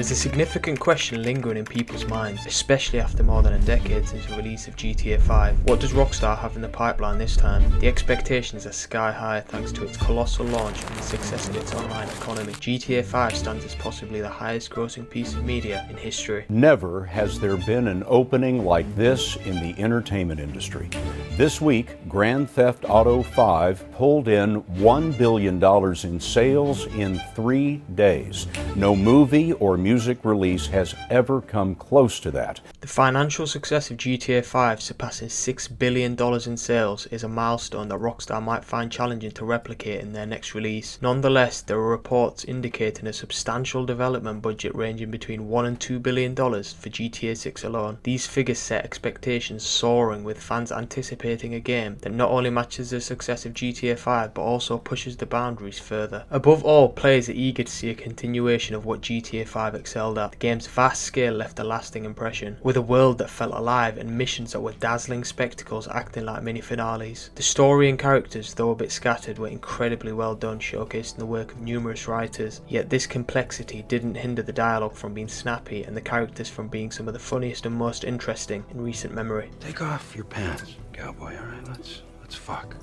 There's a significant question lingering in people's minds, especially after more than a decade since the release of GTA 5. What does Rockstar have in the pipeline this time? The expectations are sky high thanks to its colossal launch and the success of its online economy. GTA 5 stands as possibly the highest grossing piece of media in history. Never has there been an opening like this in the entertainment industry. This week, Grand Theft Auto 5 pulled in $1 billion in sales in 3 days. No movie or music release has ever come close to that. The financial success of GTA 5 surpassing $6 billion in sales is a milestone that Rockstar might find challenging to replicate in their next release. Nonetheless, there are reports indicating a substantial development budget ranging between $1 and $2 billion for GTA 6 alone. These figures set expectations soaring, with fans anticipating a game that not only matches the success of GTA 5 but also pushes the boundaries further. Above all, players are eager to see a continuation of what GTA 5 excelled at. The game's vast scale left a lasting impression, with a world that felt alive and missions that were dazzling spectacles acting like mini finales. The story and characters, though a bit scattered, were incredibly well done, showcasing the work of numerous writers. Yet this complexity didn't hinder the dialogue from being snappy and the characters from being some of the funniest and most interesting in recent memory. Take off your pants, cowboy, alright? Let's fuck.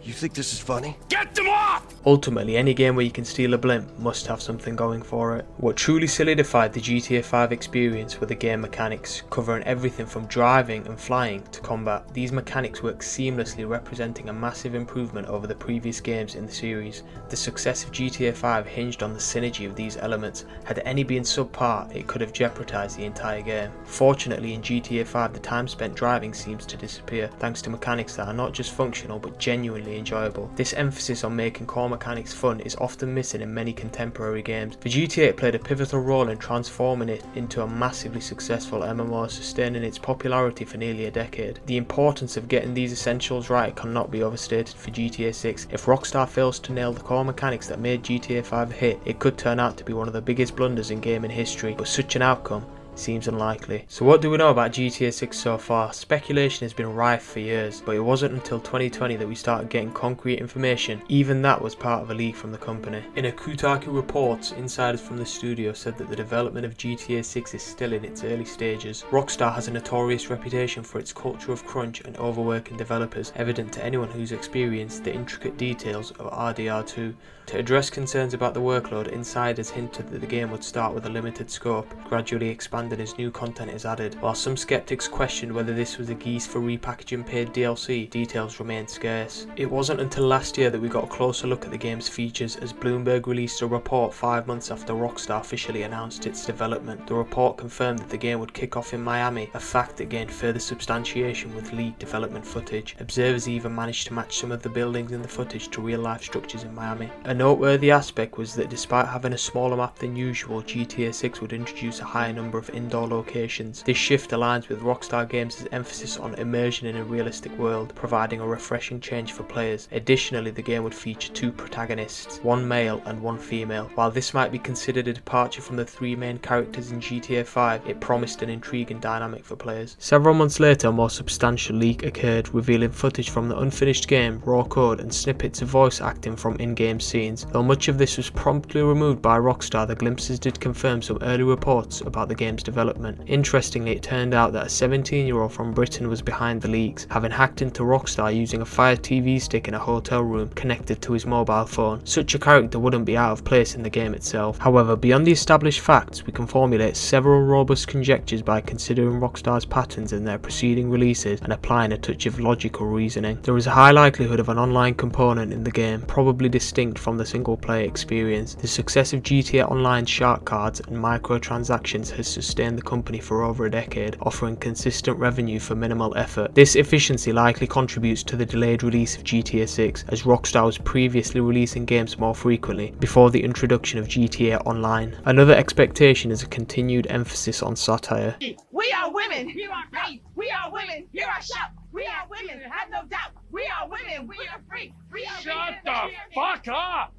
You think this is funny? Get them off! Ultimately, any game where you can steal a blimp must have something going for it. What truly solidified the GTA 5 experience were the game mechanics, covering everything from driving and flying to combat. These mechanics work seamlessly, representing a massive improvement over the previous games in the series. The success of GTA 5 hinged on the synergy of these elements. Had any been subpar, it could have jeopardized the entire game. Fortunately, in GTA 5, the time spent driving seems to disappear, thanks to mechanics that are not just functional but genuinely enjoyable. This emphasis on making core mechanics fun is often missing in many contemporary games. For GTA, it played a pivotal role in transforming it into a massively successful MMO, sustaining its popularity for nearly a decade. The importance of getting these essentials right cannot be overstated for GTA 6. If Rockstar fails to nail the core mechanics that made GTA 5 a hit, it could turn out to be one of the biggest blunders in gaming history, but such an outcome seems unlikely. So what do we know about GTA 6 so far? Speculation has been rife for years, but it wasn't until 2020 that we started getting concrete information. Even that was part of a leak from the company. In a Kotaku report, insiders from the studio said that the development of GTA 6 is still in its early stages. Rockstar has a notorious reputation for its culture of crunch and overworking developers, evident to anyone who's experienced the intricate details of RDR2. To address concerns about the workload, insiders hinted that the game would start with a limited scope, gradually expanding as new content is added. While some skeptics questioned whether this was a geese for repackaging paid DLC, details remained scarce. It wasn't until last year that we got a closer look at the game's features, as Bloomberg released a report 5 months after Rockstar officially announced its development. The report confirmed that the game would kick off in Miami, a fact that gained further substantiation with leaked development footage. Observers even managed to match some of the buildings in the footage to real-life structures in Miami. A noteworthy aspect was that despite having a smaller map than usual, GTA 6 would introduce a higher number of indoor locations. This shift aligns with Rockstar Games' emphasis on immersion in a realistic world, providing a refreshing change for players. Additionally, the game would feature 2 protagonists, one male and one female. While this might be considered a departure from the 3 main characters in GTA 5, it promised an intriguing dynamic for players. Several months later, a more substantial leak occurred, revealing footage from the unfinished game, raw code, and snippets of voice acting from in-game scenes. Though much of this was promptly removed by Rockstar, the glimpses did confirm some early reports about the game's development. Interestingly, it turned out that a 17-year-old from Britain was behind the leaks, having hacked into Rockstar using a Fire TV stick in a hotel room connected to his mobile phone. Such a character wouldn't be out of place in the game itself. However, beyond the established facts, we can formulate several robust conjectures by considering Rockstar's patterns in their preceding releases and applying a touch of logical reasoning. There is a high likelihood of an online component in the game, probably distinct from the single-player experience. The success of GTA Online's shark cards and microtransactions has sustained the company for over a decade, offering consistent revenue for minimal effort. This efficiency likely contributes to the delayed release of GTA 6, as Rockstar was previously releasing games more frequently before the introduction of GTA Online. Another expectation is a continued emphasis on satire. We are women, hear our cry. We are women, hear our shout. We are women, have no doubt. We are women, we are free. We are Shut the fuck up!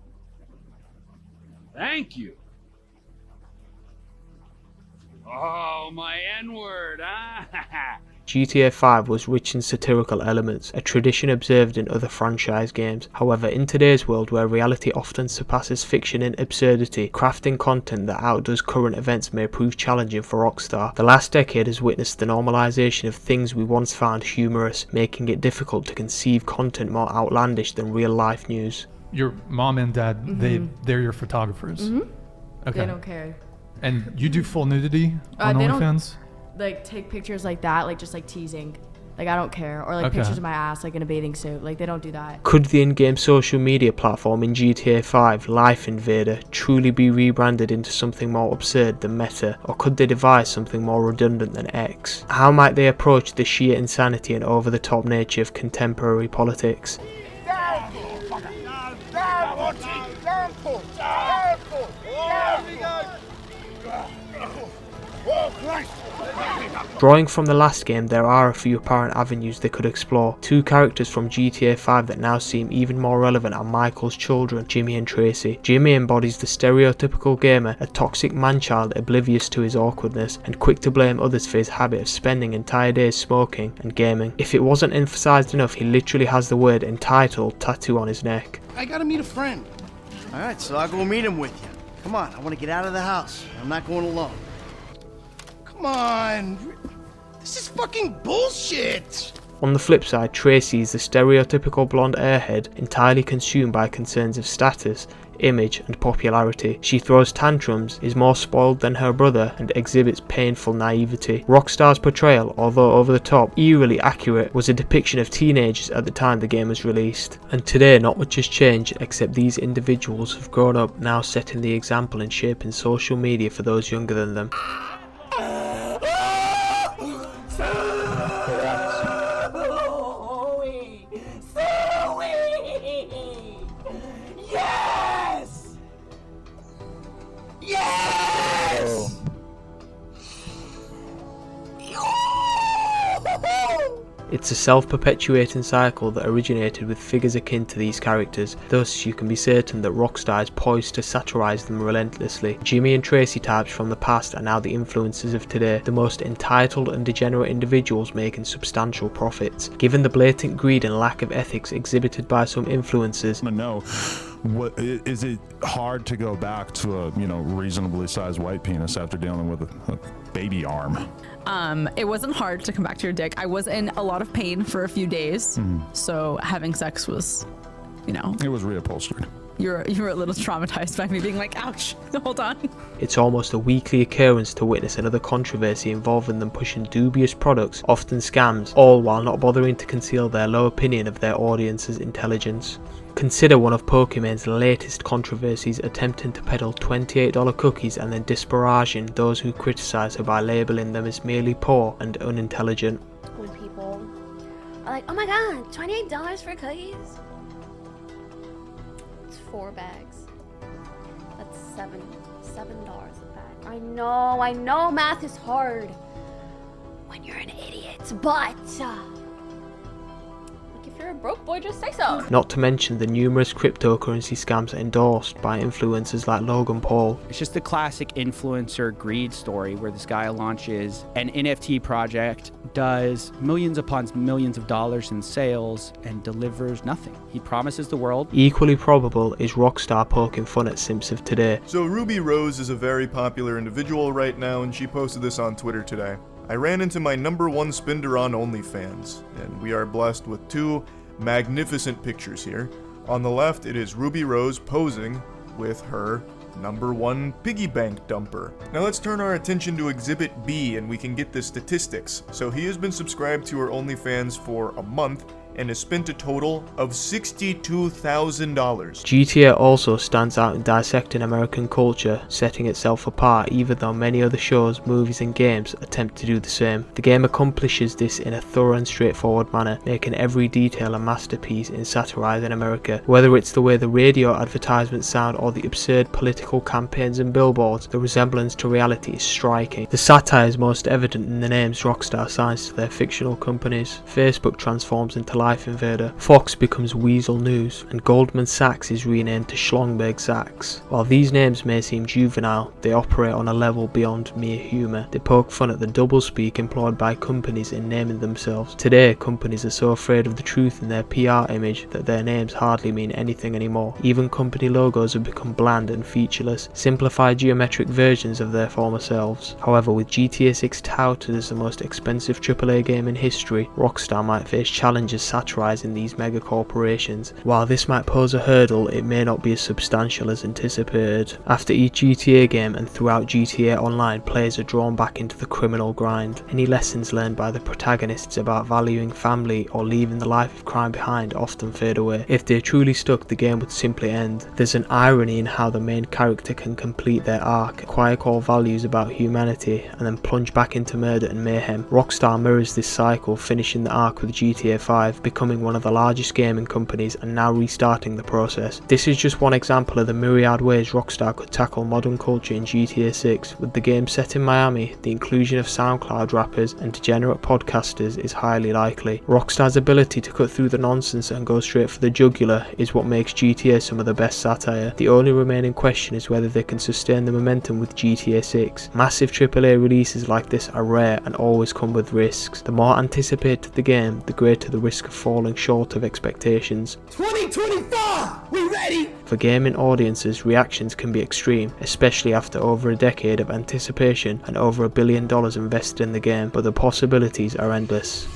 Thank you. Oh, my N-word, huh? GTA 5 was rich in satirical elements, a tradition observed in other franchise games. However, in today's world where reality often surpasses fiction in absurdity, crafting content that outdoes current events may prove challenging for Rockstar. The last decade has witnessed the normalization of things we once found humorous, making it difficult to conceive content more outlandish than real life news. Your mom and dad, they're your photographers? Okay. They don't care. And you do full nudity on they OnlyFans? Like take pictures like that, like just like teasing. Like I don't care. Or like pictures of my ass like in a bathing suit. Like they don't do that. Could the in-game social media platform in GTA 5, Life Invader, truly be rebranded into something more absurd than Meta, or could they devise something more redundant than X? How might they approach the sheer insanity and over-the-top nature of contemporary politics? Drawing from the last game, there are a few apparent avenues they could explore. Two characters from GTA 5 that now seem even more relevant are Michael's children, Jimmy and Tracy. Jimmy embodies the stereotypical gamer, a toxic man-child oblivious to his awkwardness and quick to blame others for his habit of spending entire days smoking and gaming. If it wasn't emphasized enough, he literally has the word entitled tattoo on his neck. I gotta meet a friend. Alright, so I'll go meet him with you. Come on, I want to get out of the house. I'm not going alone. Come on. This is fucking bullshit. On the flip side, Tracy is the stereotypical blonde airhead, entirely consumed by concerns of status, image and popularity. She throws tantrums, is more spoiled than her brother, and exhibits painful naivety. Rockstar's portrayal, although over the top, eerily accurate, was a depiction of teenagers at the time the game was released. And today not much has changed, except these individuals have grown up, now setting the example and shaping social media for those younger than them. It's a self-perpetuating cycle that originated with figures akin to these characters, thus you can be certain that Rockstar is poised to satirise them relentlessly. Jimmy and Tracy types from the past are now the influencers of today, the most entitled and degenerate individuals making substantial profits. Given the blatant greed and lack of ethics exhibited by some influencers, what is it hard to go back to a reasonably sized white penis after dealing with a baby arm? It wasn't hard to come back to your dick. I was in a lot of pain for a few days, so having sex was, it was reupholstered. You were a little traumatized by me being like, ouch, hold on. It's almost a weekly occurrence to witness another controversy involving them pushing dubious products, often scams, all while not bothering to conceal their low opinion of their audience's intelligence. Consider one of Pokemon's latest controversies attempting to peddle $28 cookies and then disparaging those who criticise her by labelling them as merely poor and unintelligent. When people are like, oh my god, $28 for cookies? It's 4 bags. That's $7 a bag. I know math is hard when you're an idiot, but if you're a broke boy, just say so. Not to mention the numerous cryptocurrency scams endorsed by influencers like Logan Paul. It's just the classic influencer greed story where this guy launches an NFT project, does millions upon millions of dollars in sales, and delivers nothing. He promises the world. Equally probable is Rockstar poking fun at simps of today. So Ruby Rose is a very popular individual right now, and she posted this on Twitter today. I ran into my #1 spender on OnlyFans, and we are blessed with 2 magnificent pictures here. On the left, it is Ruby Rose posing with her #1 piggy bank dumper. Now let's turn our attention to Exhibit B and we can get the statistics. So he has been subscribed to her OnlyFans for a month and has spent a total of $62,000. GTA also stands out in dissecting American culture, setting itself apart even though many other shows, movies and games attempt to do the same. The game accomplishes this in a thorough and straightforward manner, making every detail a masterpiece in satirizing America. Whether it's the way the radio advertisements sound or the absurd political campaigns and billboards, the resemblance to reality is striking. The satire is most evident in the names Rockstar assigns to their fictional companies. Facebook transforms into Life Invader, Fox becomes Weasel News, and Goldman Sachs is renamed to Schlongberg Sachs. While these names may seem juvenile, they operate on a level beyond mere humour. They poke fun at the doublespeak employed by companies in naming themselves. Today, companies are so afraid of the truth in their PR image that their names hardly mean anything anymore. Even company logos have become bland and featureless, simplified geometric versions of their former selves. However, with GTA 6 touted as the most expensive AAA game in history, Rockstar might face challenges satirizing these mega corporations. While this might pose a hurdle, it may not be as substantial as anticipated. After each GTA game and throughout GTA Online, players are drawn back into the criminal grind. Any lessons learned by the protagonists about valuing family or leaving the life of crime behind often fade away. If they truly stuck, the game would simply end. There's an irony in how the main character can complete their arc, acquire core values about humanity, and then plunge back into murder and mayhem. Rockstar mirrors this cycle, finishing the arc with GTA 5, becoming one of the largest gaming companies and now restarting the process. This is just one example of the myriad ways Rockstar could tackle modern culture in GTA 6. With the game set in Miami, the inclusion of SoundCloud rappers and degenerate podcasters is highly likely. Rockstar's ability to cut through the nonsense and go straight for the jugular is what makes GTA some of the best satire. The only remaining question is whether they can sustain the momentum with GTA 6. Massive AAA releases like this are rare and always come with risks. The more anticipated the game, the greater the risk of falling short of expectations. 2024! We ready? For gaming audiences, reactions can be extreme, especially after over a decade of anticipation and over $1 billion invested in the game, but the possibilities are endless.